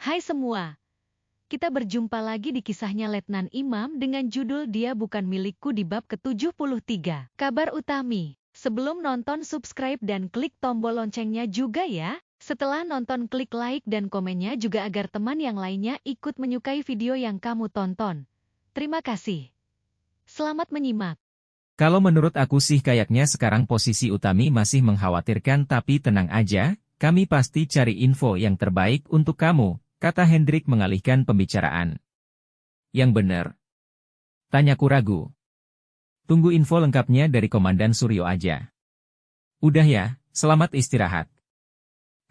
Hai semua, kita berjumpa lagi di kisahnya Letnan Imam dengan judul Dia Bukan Milikku di bab ke-73. Kabar Utami, sebelum nonton subscribe dan klik tombol loncengnya juga ya. Setelah nonton klik like dan komennya juga agar teman yang lainnya ikut menyukai video yang kamu tonton. Terima kasih. Selamat menyimak. Kalau menurut aku sih kayaknya sekarang posisi Utami masih mengkhawatirkan, tapi tenang aja, kami pasti cari info yang terbaik untuk kamu, kata Hendrik mengalihkan pembicaraan. Yang benar? Tanyaku ragu. Tunggu info lengkapnya dari Komandan Suryo aja. Udah ya, selamat istirahat.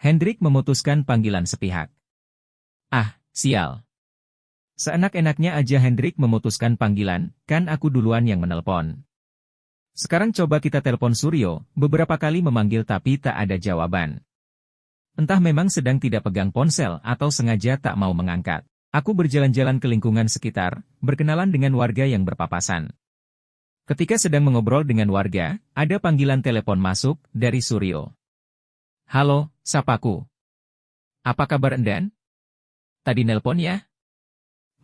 Hendrik memutuskan panggilan sepihak. Ah, sial. Seenak-enaknya aja Hendrik memutuskan panggilan, kan aku duluan yang menelpon. Sekarang coba kita telepon Suryo, beberapa kali memanggil tapi tak ada jawaban. Entah memang sedang tidak pegang ponsel atau sengaja tak mau mengangkat. Aku berjalan-jalan ke lingkungan sekitar, berkenalan dengan warga yang berpapasan. Ketika sedang mengobrol dengan warga, ada panggilan telepon masuk dari Suryo. Halo, sapaku. Apa kabar Endan? Tadi nelpon ya?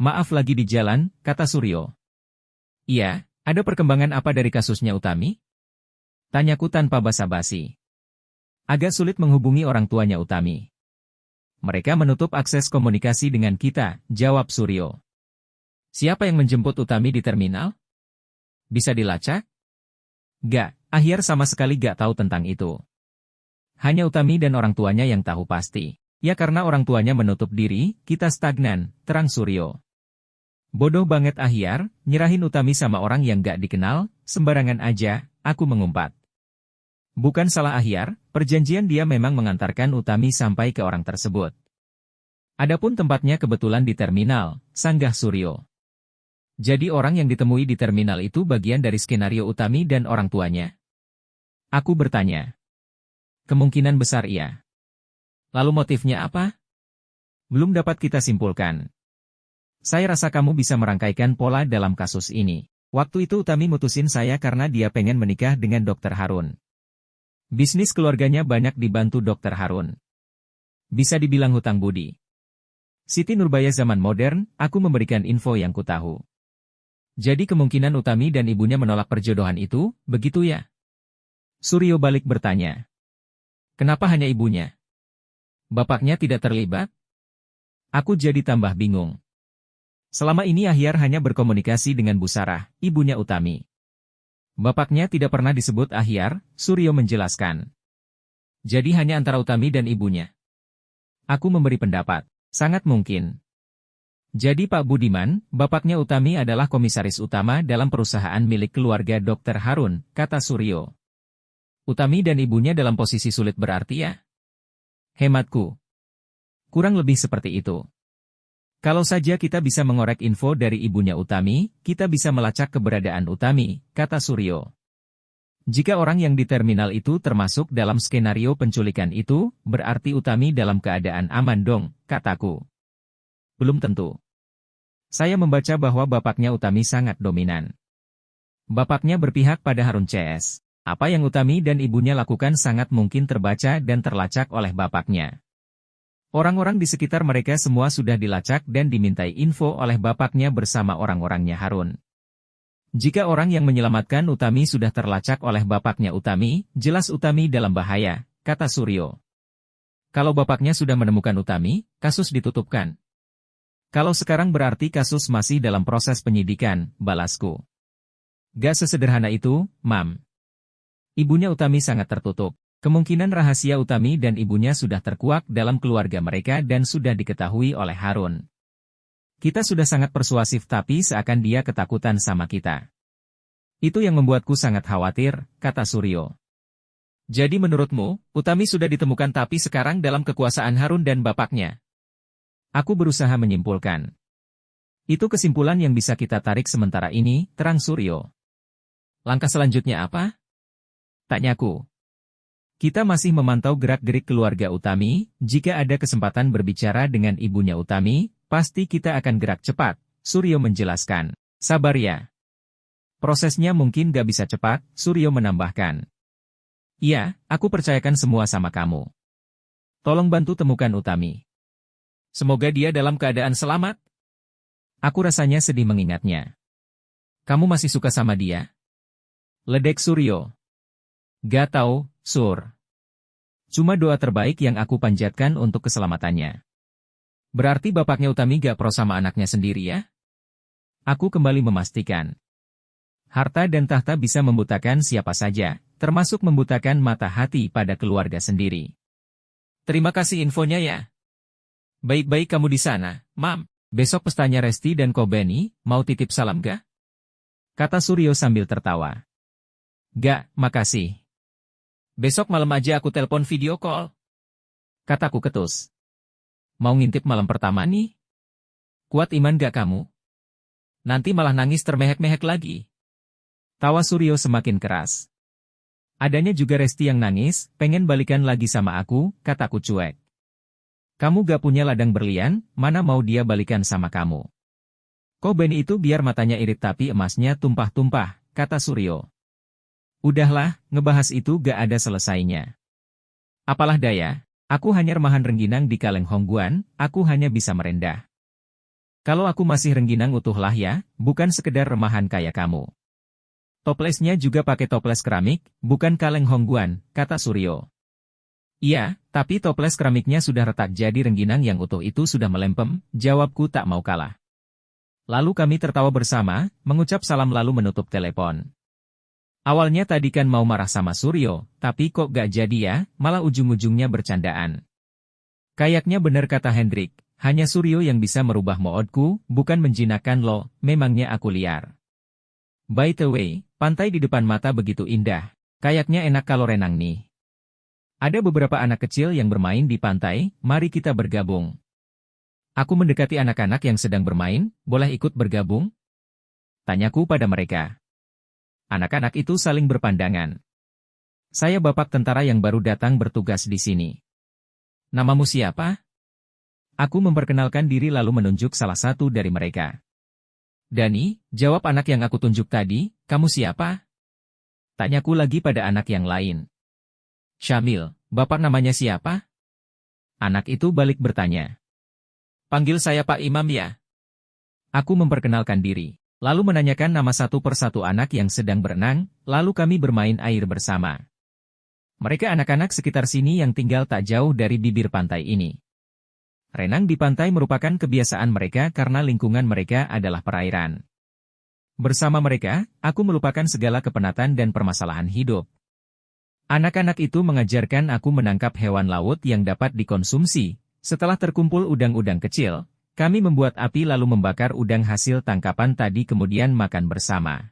Maaf lagi di jalan, kata Suryo. Iya. Ada perkembangan apa dari kasusnya Utami? Tanyaku tanpa basa-basi. Agak sulit menghubungi orang tuanya Utami. Mereka menutup akses komunikasi dengan kita, jawab Suryo. Siapa yang menjemput Utami di terminal? Bisa dilacak? Gak, Ahyar sama sekali gak tahu tentang itu. Hanya Utami dan orang tuanya yang tahu pasti. Ya karena orang tuanya menutup diri, kita stagnan, terang Suryo. Bodoh banget Ahyar, nyerahin Utami sama orang yang gak dikenal, sembarangan aja, aku mengumpat. Bukan salah Ahyar, perjanjian dia memang mengantarkan Utami sampai ke orang tersebut. Adapun tempatnya kebetulan di terminal, sanggah Suryo. Jadi orang yang ditemui di terminal itu bagian dari skenario Utami dan orang tuanya? Aku bertanya. Kemungkinan besar iya. Lalu motifnya apa? Belum dapat kita simpulkan. Saya rasa kamu bisa merangkaikan pola dalam kasus ini. Waktu itu Utami mutusin saya karena dia pengen menikah dengan Dr. Harun. Bisnis keluarganya banyak dibantu Dr. Harun. Bisa dibilang hutang budi. Siti Nurbaya zaman modern, aku memberikan info yang kutahu. Jadi kemungkinan Utami dan ibunya menolak perjodohan itu, begitu ya? Suryo balik bertanya. Kenapa hanya ibunya? Bapaknya tidak terlibat? Aku jadi tambah bingung. Selama ini Ahyar hanya berkomunikasi dengan Bu Sarah, ibunya Utami. Bapaknya tidak pernah disebut Ahyar, Suryo menjelaskan. Jadi hanya antara Utami dan ibunya. Aku memberi pendapat, sangat mungkin. Jadi Pak Budiman, bapaknya Utami adalah komisaris utama dalam perusahaan milik keluarga Dr. Harun, kata Suryo. Utami dan ibunya dalam posisi sulit berarti ya? Hematku. Kurang lebih seperti itu. Kalau saja kita bisa mengorek info dari ibunya Utami, kita bisa melacak keberadaan Utami, kata Suryo. Jika orang yang di terminal itu termasuk dalam skenario penculikan itu, berarti Utami dalam keadaan aman dong, kataku. Belum tentu. Saya membaca bahwa bapaknya Utami sangat dominan. Bapaknya berpihak pada Harun CS. Apa yang Utami dan ibunya lakukan sangat mungkin terbaca dan terlacak oleh bapaknya. Orang-orang di sekitar mereka semua sudah dilacak dan dimintai info oleh bapaknya bersama orang-orangnya Harun. Jika orang yang menyelamatkan Utami sudah terlacak oleh bapaknya Utami, jelas Utami dalam bahaya, kata Suryo. Kalau bapaknya sudah menemukan Utami, kasus ditutupkan. Kalau sekarang berarti kasus masih dalam proses penyidikan, balasku. Gak sesederhana itu, Mam. Ibunya Utami sangat tertutup. Kemungkinan rahasia Utami dan ibunya sudah terkuak dalam keluarga mereka dan sudah diketahui oleh Harun. Kita sudah sangat persuasif tapi seakan dia ketakutan sama kita. Itu yang membuatku sangat khawatir, kata Suryo. Jadi menurutmu, Utami sudah ditemukan tapi sekarang dalam kekuasaan Harun dan bapaknya? Aku berusaha menyimpulkan. Itu kesimpulan yang bisa kita tarik sementara ini, terang Suryo. Langkah selanjutnya apa? Tanyaku. Kita masih memantau gerak-gerik keluarga Utami, jika ada kesempatan berbicara dengan ibunya Utami, pasti kita akan gerak cepat, Suryo menjelaskan. Sabar ya. Prosesnya mungkin gak bisa cepat, Suryo menambahkan. Iya, aku percayakan semua sama kamu. Tolong bantu temukan Utami. Semoga dia dalam keadaan selamat. Aku rasanya sedih mengingatnya. Kamu masih suka sama dia? Ledek Suryo. Gak tahu, Sur. Cuma doa terbaik yang aku panjatkan untuk keselamatannya. Berarti bapaknya Utami gak pro sama anaknya sendiri ya? Aku kembali memastikan. Harta dan tahta bisa membutakan siapa saja, termasuk membutakan mata hati pada keluarga sendiri. Terima kasih infonya ya. Baik-baik kamu di sana, Mam. Besok pestanya Resti dan Kobeni, mau titip salam gak? Kata Suryo sambil tertawa. Gak, makasih. Besok malam aja aku telepon video call. Kataku ketus. Mau ngintip malam pertama nih? Kuat iman gak kamu? Nanti malah nangis termehek-mehek lagi. Tawa Suryo semakin keras. Adanya juga Resti yang nangis, pengen balikan lagi sama aku, kataku cuek. Kamu gak punya ladang berlian, mana mau dia balikan sama kamu? Kobeni itu biar matanya irit tapi emasnya tumpah-tumpah, kata Suryo. Udahlah, ngebahas itu gak ada selesainya. Apalah daya, aku hanya remahan rengginang di kaleng Hongguan, aku hanya bisa merendah. Kalau aku masih rengginang utuh lah ya, bukan sekedar remahan kayak kamu. Toplesnya juga pakai toples keramik, bukan kaleng Hongguan, kata Suryo. Iya, tapi toples keramiknya sudah retak jadi rengginang yang utuh itu sudah melempem, jawabku tak mau kalah. Lalu kami tertawa bersama, mengucap salam lalu menutup telepon. Awalnya tadi kan mau marah sama Suryo, tapi kok gak jadi ya, malah ujung-ujungnya bercandaan. Kayaknya bener kata Hendrik, hanya Suryo yang bisa merubah moodku, bukan menjinakkan lo, memangnya aku liar. By the way, pantai di depan mata begitu indah, kayaknya enak kalau renang nih. Ada beberapa anak kecil yang bermain di pantai, mari kita bergabung. Aku mendekati anak-anak yang sedang bermain, boleh ikut bergabung? Tanyaku pada mereka. Anak-anak itu saling berpandangan. Saya bapak tentara yang baru datang bertugas di sini. Namamu siapa? Aku memperkenalkan diri lalu menunjuk salah satu dari mereka. Dani, jawab anak yang aku tunjuk tadi, kamu siapa? Tanyaku lagi pada anak yang lain. Syamil, bapak namanya siapa? Anak itu balik bertanya. Panggil saya Pak Imam ya. Aku memperkenalkan diri, lalu menanyakan nama satu persatu anak yang sedang berenang, lalu kami bermain air bersama. Mereka anak-anak sekitar sini yang tinggal tak jauh dari bibir pantai ini. Renang di pantai merupakan kebiasaan mereka karena lingkungan mereka adalah perairan. Bersama mereka, aku melupakan segala kepenatan dan permasalahan hidup. Anak-anak itu mengajarkan aku menangkap hewan laut yang dapat dikonsumsi. Setelah terkumpul udang-udang kecil, kami membuat api lalu membakar udang hasil tangkapan tadi kemudian makan bersama.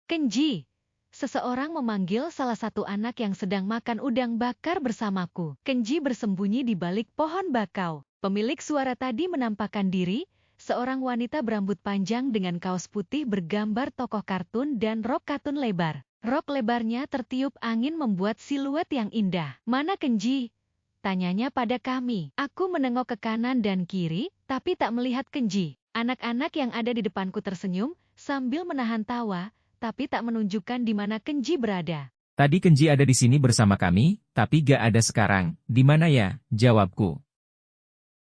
Kenji, seseorang memanggil salah satu anak yang sedang makan udang bakar bersamaku. Kenji bersembunyi di balik pohon bakau. Pemilik suara tadi menampakkan diri, seorang wanita berambut panjang dengan kaos putih bergambar tokoh kartun dan rok katun lebar. Rok lebarnya tertiup angin membuat siluet yang indah. Mana Kenji? Tanyanya pada kami. Aku menengok ke kanan dan kiri, tapi tak melihat Kenji. Anak-anak yang ada di depanku tersenyum, sambil menahan tawa, tapi tak menunjukkan di mana Kenji berada. Tadi Kenji ada di sini bersama kami, tapi gak ada sekarang. Di mana ya? Jawabku.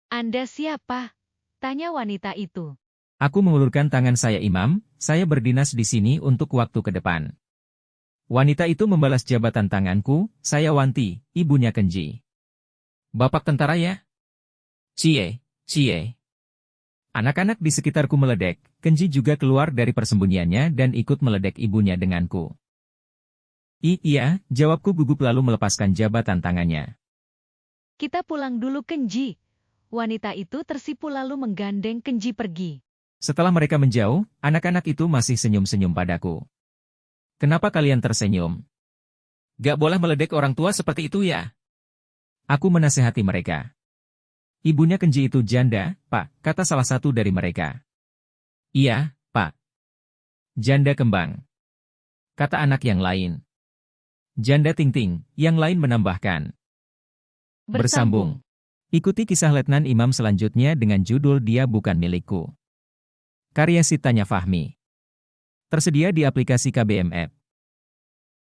Anda siapa? Tanya wanita itu. Aku mengulurkan tangan saya Imam, saya berdinas di sini untuk waktu ke depan. Wanita itu membalas jabatan tanganku, saya Wanti, ibunya Kenji. Bapak tentara ya? Cie, cie. Anak-anak di sekitarku meledek, Kenji juga keluar dari persembunyiannya dan ikut meledek ibunya denganku. Iya, jawabku gugup lalu melepaskan jabatan tangannya. Kita pulang dulu Kenji. Wanita itu tersipu lalu menggandeng Kenji pergi. Setelah mereka menjauh, anak-anak itu masih senyum-senyum padaku. Kenapa kalian tersenyum? Gak boleh meledek orang tua seperti itu ya? Aku menasehati mereka. Ibunya Kenji itu janda, Pak, kata salah satu dari mereka. Iya, Pak. Janda kembang. Kata anak yang lain. Janda ting-ting, yang lain menambahkan. Bersambung. Ikuti kisah Letnan Imam selanjutnya dengan judul Dia Bukan Milikku. Karya Sitanya Fahmi. Tersedia di aplikasi KBM App.